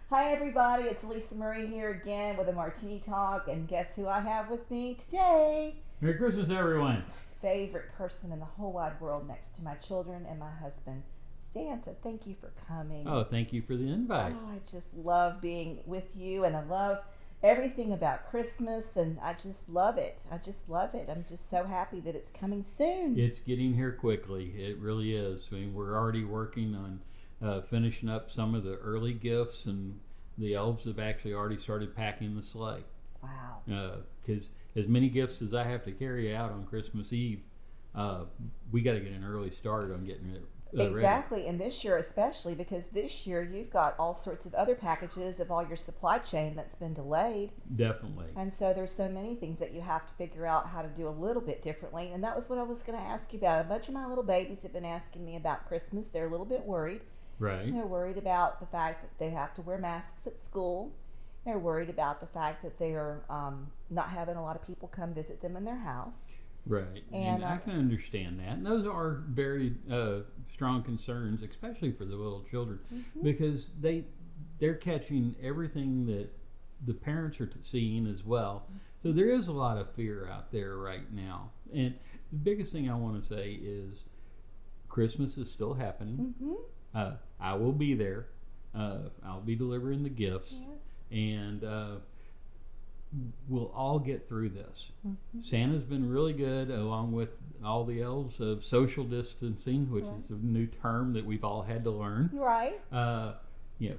Hi everybody, it's alisamurray here again with a Martini Talk, and guess who I have with me today? Merry Christmas, everyone. Favorite person in the whole wide world next to my children and my husband, Santa. Thank you for coming. Oh, thank you for the invite. Oh, I just love being with you, and I love everything about Christmas, and I just love it. I just love it. I'm just so happy that it's coming soon. It's getting here quickly. It really is. I mean, we're already working on finishing up some of the early gifts, and the elves have actually already started packing the sleigh. Wow. Because as many gifts as I have to carry out on Christmas Eve, uh, we got to get an early start on getting it ready. Exactly, and this year especially because this year you've got all sorts of other packages of all your supply chain that's been delayed. Definitely. And so there's so many things that you have to figure out how to do a little bit differently. And that was what I was going to ask you about. A bunch of my little babies have been asking me about Christmas. They're a little bit worried. Right. They're worried about the fact that they have to wear masks at school. They're worried about the fact that they are not having a lot of people come visit them in their house. Right, And and I can understand that. And those are very strong concerns, especially for the little children, mhm, because they're catching everything that the parents are seeing as well. So there is a lot of fear out there right now. And the biggest thing I want to say is Christmas is still happening. mhm, I will be there. I'll be delivering the gifts, yes, and we'll all get through this. mhm, Santa's been really good, along with all the elves, of social distancing, which right, is a new term that we've all had to learn. right. Uh, you know,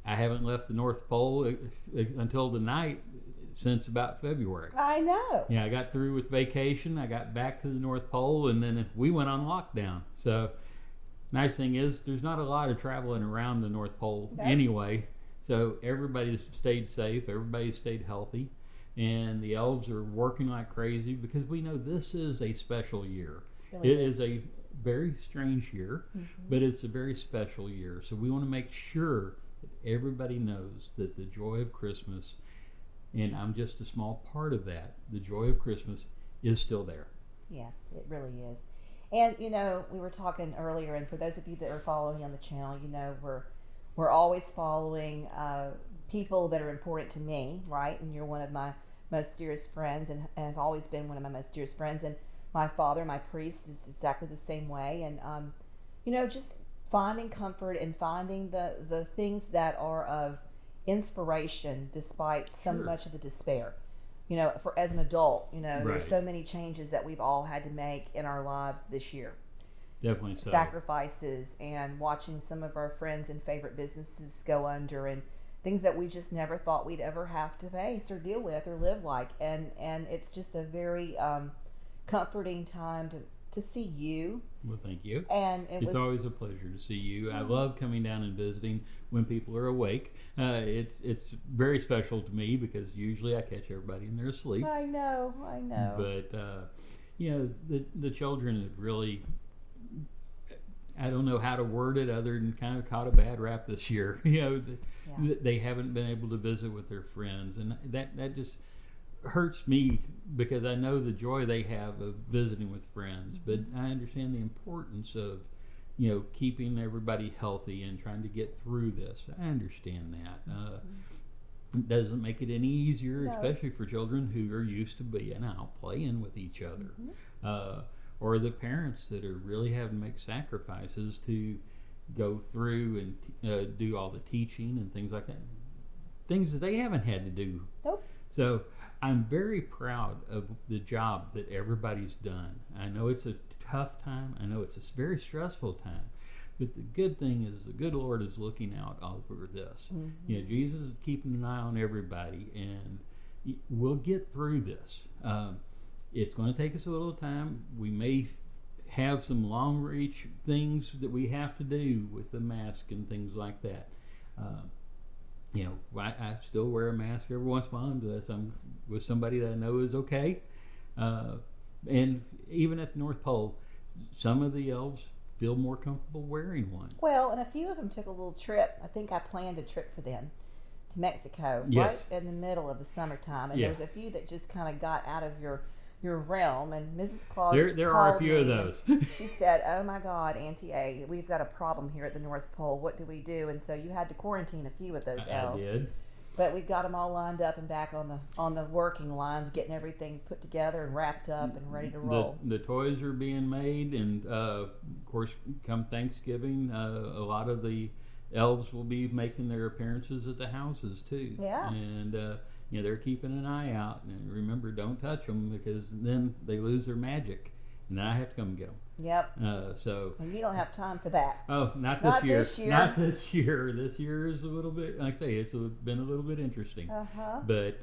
I haven't left the North Pole until tonight since about February. I know. Yeah, I got through with vacation. I got back to the North Pole, and then we went on lockdown. So, nice thing is, there's not a lot of traveling around the North Pole No. anyway. So everybody's stayed safe. Everybody's stayed healthy, and the elves are working like crazy because we know this is a special year. Really It is a very strange year, mhm, but it's a very special year. So we want to make sure that everybody knows that the joy of Christmas, and I'm just a small part of that, the joy of Christmas is still there. yes, it really is. And we were talking earlier, and for those of you that are following me on the channel, we're always following people that are important to me, right? And you're one of my most dearest friends, and have always been one of my most dearest friends. And my father, my priest, is exactly the same way. And just finding comfort and finding the things that are of inspiration despite so Sure. much of the despair. For as an adult, Right. there's so many changes that we've all had to make in our lives this year, Definitely so. sacrifices, and watching some of our friends and favorite businesses go under, and things that we just never thought we'd ever have to face or deal with or live like. And it's just a very comforting time to see you. Well, thank you. And it It's was always a pleasure to see you. I oh, love coming down and visiting when people are awake. It's very special to me because usually I catch everybody in their sleep. I know. But the children have really, I don't know how to word it other than kind of caught a bad rap this year. Yeah. They haven't been able to visit with their friends, and that just hurts me because I know the joy they have of visiting with friends. But Mhm. I understand the importance of keeping everybody healthy and trying to get through this. I understand that. It doesn't make it any easier, No. especially for children who are used to being out playing with each other, Mhm. or the parents that are really having to make sacrifices to go through and do all the teaching and things like that. Things that they haven't had to do. Nope. So I'm very proud of the job that everybody's done. I know it's a tough time. I know it's a very stressful time. But the good thing is the good Lord is looking out over this. Mhm. Jesus is keeping an eye on everybody, and we'll get through this. It's going to take us a little time. We may have some long reach things that we have to do with the mask and things like that. Uh, I still wear a mask every once in a while unless I'm with somebody that I know is okay. Uh, and even at the North Pole, some of the elves feel more comfortable wearing one. Well, and a few of them took a little trip. I think I planned a trip for them to Mexico right Yes. in the middle of the summertime, and there Yeah. was a few that just kind of got out of your your realm. And Mrs. Claus There are a called few of me those. and she said, "Oh my God, Auntie A, we've got a problem here at the North Pole. What do we do?" And so you had to quarantine a few of those I elves. did. But we've got them all lined up and back on the working lines, getting everything put together and wrapped up and ready to roll. The toys are being made, and of course, come Thanksgiving, a lot of the elves will be making their appearances at the houses too. Yeah. And they're keeping an eye out. And remember, don't touch them because then they lose their magic, and then I have to come get them. Yep. So. And you don't have time for that. Oh, not Not this year. this year. Not this year. This year is a little bit, like I say, been a little bit interesting. Uh-huh. But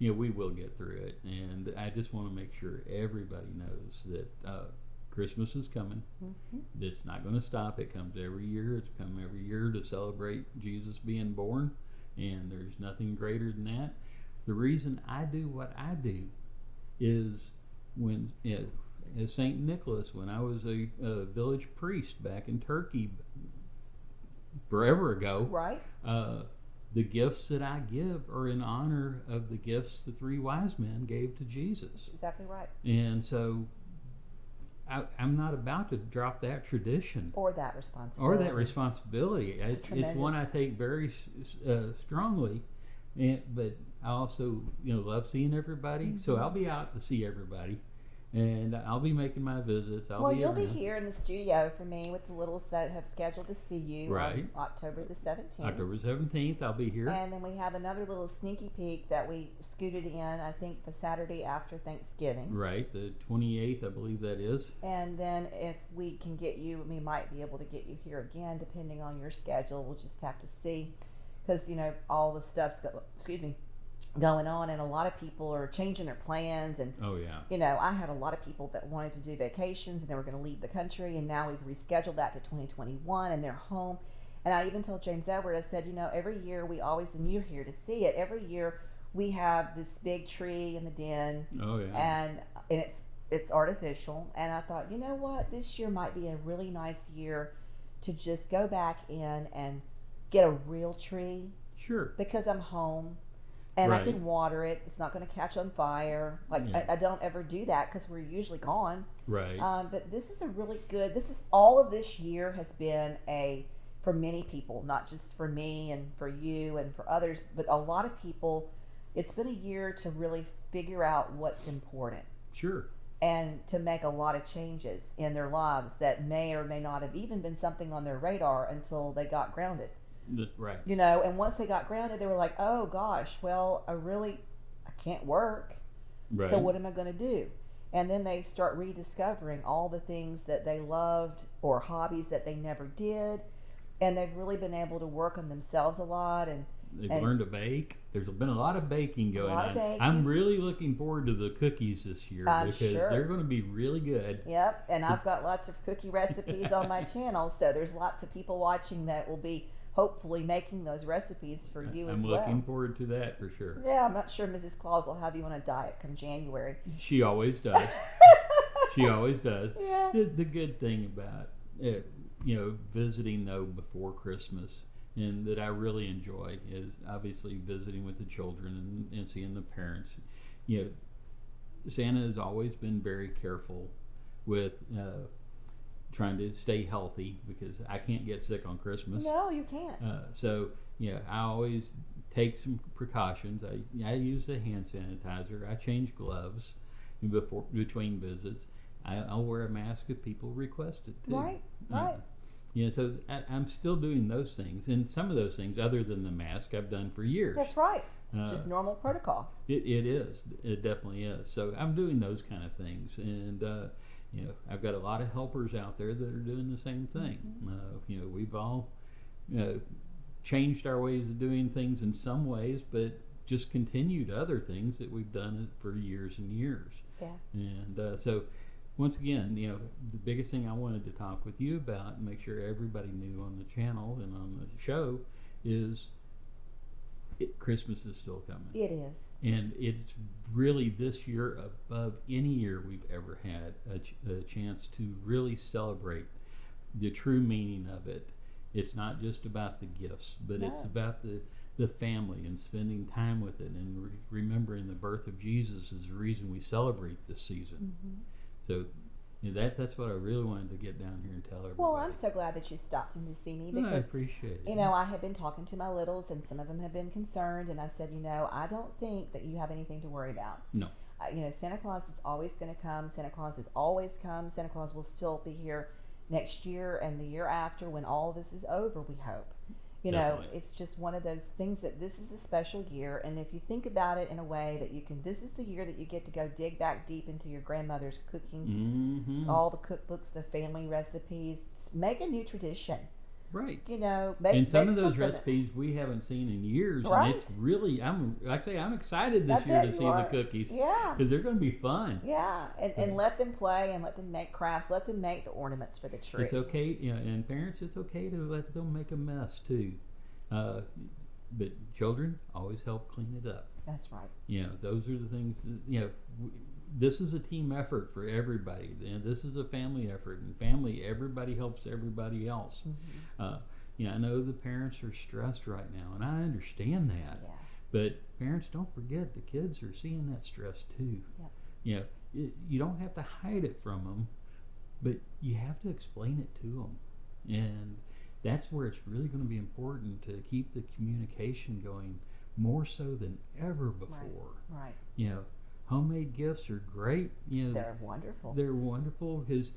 we will get through it, and I just want to make sure everybody knows that Christmas is coming. Mm-hmm. It's not going to stop. It comes every year. It's come every year to celebrate Jesus being born, and there's nothing greater than that. The reason I do what I do is when as St. Nicholas, when I was a village priest back in Turkey forever ago, Right. The gifts that I give are in honor of the gifts the three wise men gave to Jesus. Exactly right. And so I'm not about to drop that tradition Or that responsibility. or that responsibility. It's one I take very strongly, but I also love seeing everybody. Mm-hmm. So I'll be out to see everybody. And I'll be making my visits. You'll be here in the studio for me with the littles that have scheduled to see you right. on October the 17th. October 17th, I'll be here. And then we have another little sneaky peek that we scooted in, I think, the Saturday after Thanksgiving. Right, the 28th, I believe that is. And then if we can get you, we might be able to get you here again, depending on your schedule. We'll just have to see. Because, all the stuff's going on, and a lot of people are changing their plans, and oh yeah, I had a lot of people that wanted to do vacations and they were going to leave the country, and now we've rescheduled that to 2021 and they're home. And I even told James Edward, I said, every year we always, and you're here to see it, every year we have this big tree in the den. Oh yeah. And it's artificial, and I thought, what, this year might be a really nice year to just go back in and get a real tree. Sure. Because I'm home. And right. I can water it. It's not going to catch on fire. I don't ever do that because we're usually gone. Right. But this is a really good. All of this year has been for many people, not just for me and for you and for others, but a lot of people. It's been a year to really figure out what's important. Sure. And to make a lot of changes in their lives that may or may not have even been something on their radar until they got grounded. Right. And once they got grounded, they were like, oh gosh, well, I can't work. Right. So what am I going to do? And then they start rediscovering all the things that they loved or hobbies that they never did. And they've really been able to work on themselves a lot. And they've learned to bake. There's been a lot of baking going on. Baking. I'm really looking forward to the cookies this year because they're going to be really good. Yep. And I've got lots of cookie recipes on my channel. So there's lots of people watching that will be hopefully making those recipes for you as well. I'm looking forward to that for sure. Yeah, I'm not sure Mrs. Claus will have you on a diet come January. She always does. She always does. Yeah. The good thing about it, visiting though before Christmas, and that I really enjoy is obviously visiting with the children and seeing the parents. Santa has always been very careful with trying to stay healthy because I can't get sick on Christmas. No, you can't. So I always take some precautions. I use the hand sanitizer. I change gloves between visits. I'll wear a mask if people request it too. Right. So I'm still doing those things, and some of those things, other than the mask, I've done for years. That's right. It's just normal protocol. It is. It definitely is. So I'm doing those kind of things, and I've got a lot of helpers out there that are doing the same thing. Mm-hmm. We've all changed our ways of doing things in some ways, but just continued other things that we've done for years and years. Yeah. And so, once again, the biggest thing I wanted to talk with you about and make sure everybody knew on the channel and on the show is Christmas is still coming. It is. And it's really this year above any year we've ever had a chance to really celebrate the true meaning of it. it's not just about the gifts, but it's No. about the family and spending time with it and remembering the birth of Jesus is the reason we celebrate this season. So that's what I really wanted to get down here and tell everybody. Well, I'm so glad that you stopped in to see me Well, I because, appreciate it. you know, I have been talking to my littles and some of them have been concerned. And I said, you know, I don't think that you have anything to worry about. No. You know, Santa Claus is always going to come. Santa Claus has always come. Santa Claus will still be here next year and the year after when all this is over, we hope. You know, Definitely. it's just one of those things that this is a special year. And if you think about it in a way that you can, this is the year that you get to go dig back deep into your grandmother's cooking, all the cookbooks, the family recipes, make a new tradition. Right. You know, And some make of those something- recipes we haven't seen in years, Right. and it's really I'm excited I this year bet to you see are. the cookies Yeah. because they're going to be fun. Yeah, and let them play and let them make crafts. Let them make the ornaments for the tree. It's okay, you know, and parents, it's okay to let them make a mess too. But children always help clean it up. That's right. You know, those are the things. You know, this is a team effort for everybody, and this is a family effort. And family, everybody helps everybody else. You know, I know the parents are stressed right now, and I understand that. Yeah. But parents, don't forget the kids are seeing that stress too. Yep. You know, you don't have to hide it from them, but you have to explain it to them, and that's where it's really going to be important to keep the communication going more so than ever before. Right. You know, homemade gifts are great. You know, They're wonderful. they're wonderful because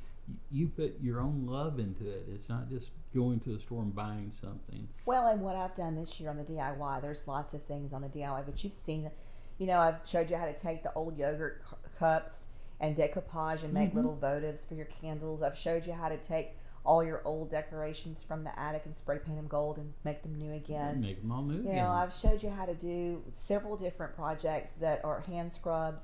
you put your own love into it. It's not just going to the store and buying something. Well, and what I've done this year on the DIY, there's lots of things on the DIY, but you've seen, you know, I've showed you how to take the old yogurt cups and decoupage and make little votives for your candles. I've showed you how to take all your old decorations from the attic and spray paint them gold and make them new again. Make them all new You again. know, I've showed you how to do several different projects that are hand scrubs,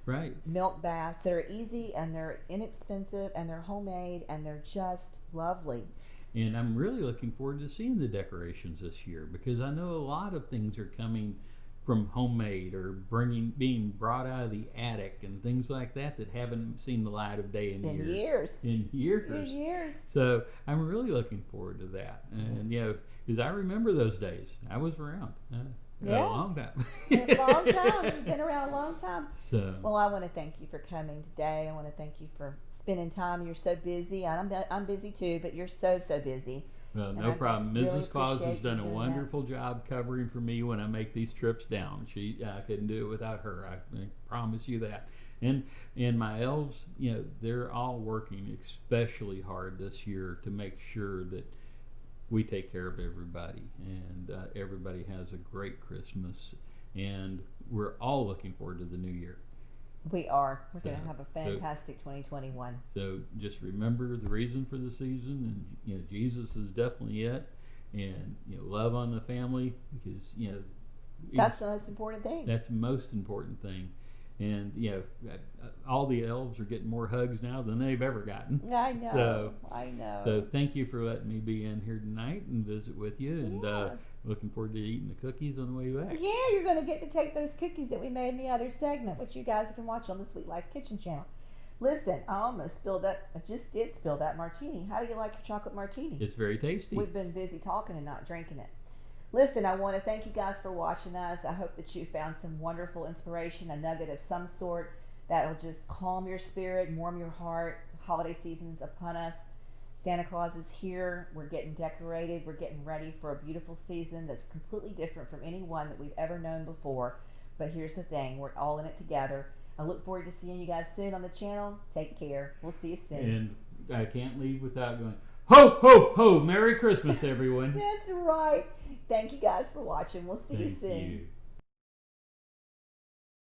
Right. milk baths that are easy and they're inexpensive and they're homemade and they're just lovely. And I'm really looking forward to seeing the decorations this year because I know a lot of things are coming from homemade or being brought out of the attic and things like that haven't seen the light of day in years. In years. So I'm really looking forward to that. And you know, because I remember those days. I was around. A long time. A long time. You've been around a long time. So. Well, I want to thank you for coming today. I want to thank you for spending time. You're so busy. I'm busy too, but you're so busy. Well, And no I problem. just really Mrs. Claus appreciate has done you a doing wonderful job covering for me when I make these trips down. I couldn't do it without her. I promise you that. And my elves, you know, they're all working especially hard this year to make sure that we take care of everybody and everybody has a great Christmas. And we're all looking forward to the new year. We are. We're So- going to have a fantastic 2021. So just remember the reason for the season, and you know Jesus is definitely it, and you know love on the family because you know That's the most important thing. that's the most important thing, and you know all the elves are getting more hugs now than they've ever gotten. I know. So- I know. So thank you for letting me be in here tonight and visit with you, and Yeah. looking forward to eating the cookies on the way back. Yeah, you're going to get to take those cookies that we made in the other segment, which you guys can watch on the Sweet Life Kitchen channel. Listen, I almost spilled that. I just did spill that martini. How do you like your chocolate martini? It's very tasty. We've been busy talking and not drinking it. Listen, I want to thank you guys for watching us. I hope that you found some wonderful inspiration, a nugget of some sort that will just calm your spirit, warm your heart. Holiday season's upon us. Santa Claus is here. We're getting decorated. We're getting ready for a beautiful season that's completely different from any one that we've ever known before. But here's the thing, we're all in it together. I look forward to seeing you guys soon on the channel. Take care. We'll see you soon. And I can't leave without going, ho, ho, ho, Merry Christmas, everyone. That's right. Thank you guys for watching. We'll see you Thank soon. you.